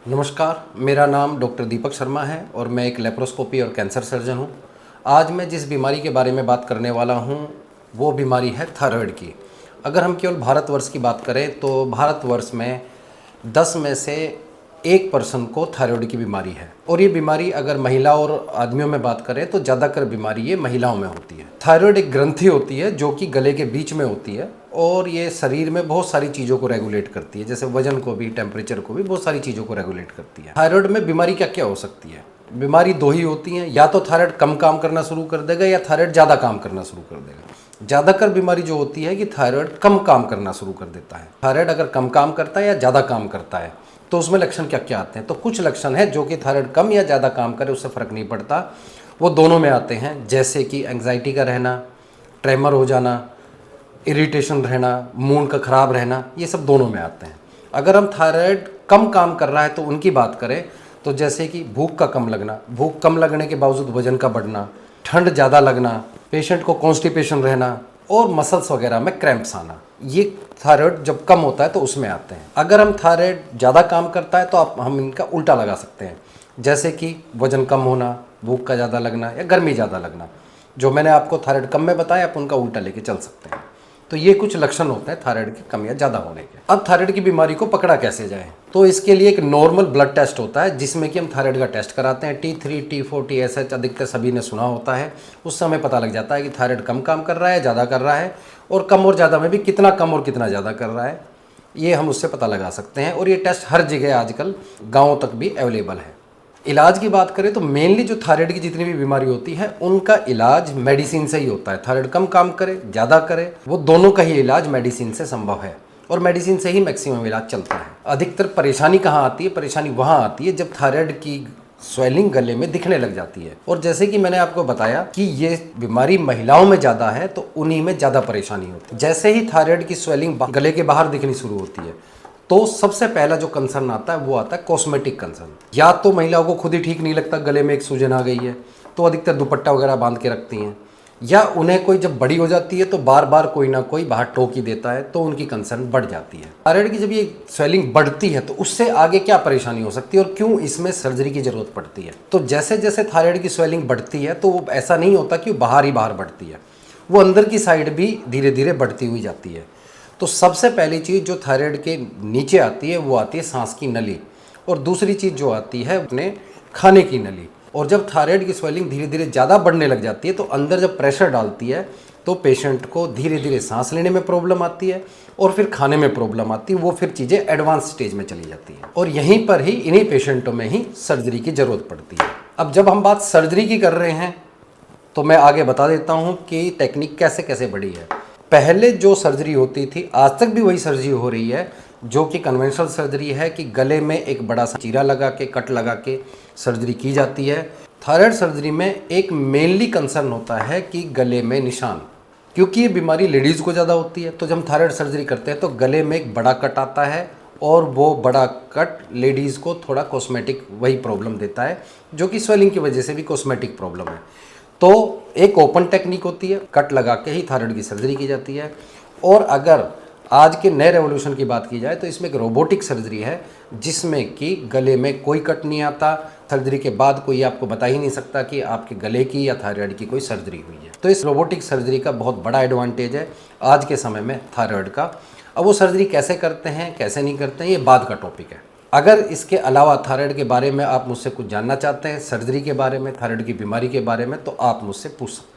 नमस्कार, मेरा नाम डॉक्टर दीपक शर्मा है और मैं एक लेप्रोस्कोपी और कैंसर सर्जन हूँ। आज मैं जिस बीमारी के बारे में बात करने वाला हूँ वो बीमारी है थायराइड की। अगर हम केवल भारतवर्ष की बात करें तो भारतवर्ष में 10 में से 1% को थायराइड की बीमारी है और ये बीमारी अगर महिला और आदमियों में बात करें तो ज़्यादातर बीमारी ये महिलाओं में होती है। थायराइड एक ग्रंथि होती है जो कि गले के बीच में होती है और ये शरीर में बहुत सारी चीज़ों को रेगुलेट करती है, जैसे वजन को भी, टेम्परेचर को भी, बहुत सारी चीज़ों को रेगुलेट करती है। थायराइड में बीमारी क्या क्या हो सकती है? बीमारी दो ही होती हैं, या तो थायराइड कम काम करना शुरू कर देगा या थायराइड ज़्यादा काम करना शुरू कर देगा। ज़्यादातर बीमारी जो होती है कि थायराइड कम काम करना शुरू कर देता है। थायराइड अगर कम काम करता है या ज़्यादा काम करता है तो उसमें लक्षण क्या क्या आते हैं? तो कुछ लक्षण है जो कि थायराइड कम या ज़्यादा काम करे उससे फ़र्क नहीं पड़ता, वो दोनों में आते हैं, जैसे कि एंग्जाइटी का रहना, ट्रेमर हो जाना, इरिटेशन रहना, मूड का ख़राब रहना, ये सब दोनों में आते हैं। अगर हम थायराइड कम काम कर रहा है तो उनकी बात करें तो जैसे कि भूख का कम लगना, भूख कम लगने के बावजूद वजन का बढ़ना, ठंड ज़्यादा लगना, पेशेंट को कॉन्स्टिपेशन रहना और मसल्स वगैरह में क्रैम्प्स आना, ये थायराइड जब कम होता है तो उसमें आते हैं। अगर हम थायराइड ज़्यादा काम करता है तो हम इनका उल्टा लगा सकते हैं, जैसे कि वजन कम होना, भूख का ज़्यादा लगना या गर्मी ज़्यादा लगना। जो मैंने आपको थायराइड कम में बताया, आप उनका उल्टा लेके चल सकते हैं। तो ये कुछ लक्षण होते हैं थायराइड के कम या ज़्यादा होने के। अब थायराइड की बीमारी को पकड़ा कैसे जाए? तो इसके लिए एक नॉर्मल ब्लड टेस्ट होता है जिसमें कि हम थायराइड का टेस्ट कराते हैं। T3, T4, TSH अधिकतर सभी ने सुना होता है। उस समय पता लग जाता है कि थायराइड कम काम कर रहा है, ज़्यादा कर रहा है, और कम और ज़्यादा में भी कितना कम और कितना ज़्यादा कर रहा है, ये हम उससे पता लगा सकते हैं। और ये टेस्ट हर जगह आजकल गाँव तक भी अवेलेबल है। इलाज की बात करें तो मेनली जो थायराइड की जितनी भी बीमारी होती है उनका इलाज मेडिसिन से ही होता है। थायराइड कम काम करे, ज़्यादा करे, वो दोनों का ही इलाज मेडिसिन से संभव है और मेडिसिन से ही मैक्सिमम इलाज चलता है। अधिकतर परेशानी कहाँ आती है? परेशानी वहाँ आती है जब थायराइड की स्वेलिंग गले में दिखने लग जाती है। और जैसे कि मैंने आपको बताया कि ये बीमारी महिलाओं में ज़्यादा है तो उन्हीं में ज़्यादा परेशानी होती है। जैसे ही थायराइड की स्वेलिंग गले के बाहर दिखनी शुरू होती है तो सबसे पहला जो कंसर्न आता है वो आता है कॉस्मेटिक कंसर्न। या तो महिलाओं को खुद ही ठीक नहीं लगता, गले में एक सूजन आ गई है तो अधिकतर दुपट्टा वगैरह बांध के रखती हैं, या उन्हें कोई जब बड़ी हो जाती है तो बार बार कोई ना कोई बाहर टोक ही देता है तो उनकी कंसर्न बढ़ जाती है। थायराइड की जब ये स्वेलिंग बढ़ती है तो उससे आगे क्या परेशानी हो सकती है और क्यों इसमें सर्जरी की जरूरत पड़ती है? तो जैसे जैसे थायराइड की स्वेलिंग बढ़ती है तो वो ऐसा नहीं होता कि वो बाहर ही बाहर बढ़ती है, वो अंदर की साइड भी धीरे धीरे बढ़ती हुई जाती है। तो सबसे पहली चीज़ जो थायराइड के नीचे आती है वो आती है सांस की नली, और दूसरी चीज़ जो आती है अपने खाने की नली। और जब थायराइड की स्वेलिंग धीरे धीरे ज़्यादा बढ़ने लग जाती है तो अंदर जब प्रेशर डालती है तो पेशेंट को धीरे धीरे सांस लेने में प्रॉब्लम आती है और फिर खाने में प्रॉब्लम आती है, वो फिर चीज़ें एडवांस स्टेज में चली जाती है और यहीं पर ही इन्हीं पेशेंटों में ही सर्जरी की ज़रूरत पड़ती है। अब जब हम बात सर्जरी की कर रहे हैं तो मैं आगे बता देता हूँ कि टेक्निक कैसे कैसे बढ़ी है। पहले जो सर्जरी होती थी, आज तक भी वही सर्जरी हो रही है, जो कि कन्वेंशनल सर्जरी है कि गले में एक बड़ा सा चीरा लगा के, कट लगा के सर्जरी की जाती है। थायराइड सर्जरी में एक मेनली कंसर्न होता है कि गले में निशान, क्योंकि ये बीमारी लेडीज़ को ज़्यादा होती है। तो जब हम थायराइड सर्जरी करते हैं तो गले में एक बड़ा कट आता है और वो बड़ा कट लेडीज़ को थोड़ा कॉस्मेटिक वही प्रॉब्लम देता है, जो कि स्वेलिंग की वजह से भी कॉस्मेटिक प्रॉब्लम है। तो एक ओपन टेक्निक होती है, कट लगा के ही थायराइड की सर्जरी की जाती है। और अगर आज के नए रेवोल्यूशन की बात की जाए तो इसमें एक रोबोटिक सर्जरी है जिसमें कि गले में कोई कट नहीं आता। सर्जरी के बाद कोई आपको बता ही नहीं सकता कि आपके गले की या थायराइड की कोई सर्जरी हुई है। तो इस रोबोटिक सर्जरी का बहुत बड़ा एडवांटेज है आज के समय में थायराइड का। अब वो सर्जरी कैसे करते हैं, कैसे नहीं करते हैं, ये बाद का टॉपिक है। अगर इसके अलावा थायराइड के बारे में आप मुझसे कुछ जानना चाहते हैं, सर्जरी के बारे में, थायराइड की बीमारी के बारे में, तो आप मुझसे पूछ सकते हैं।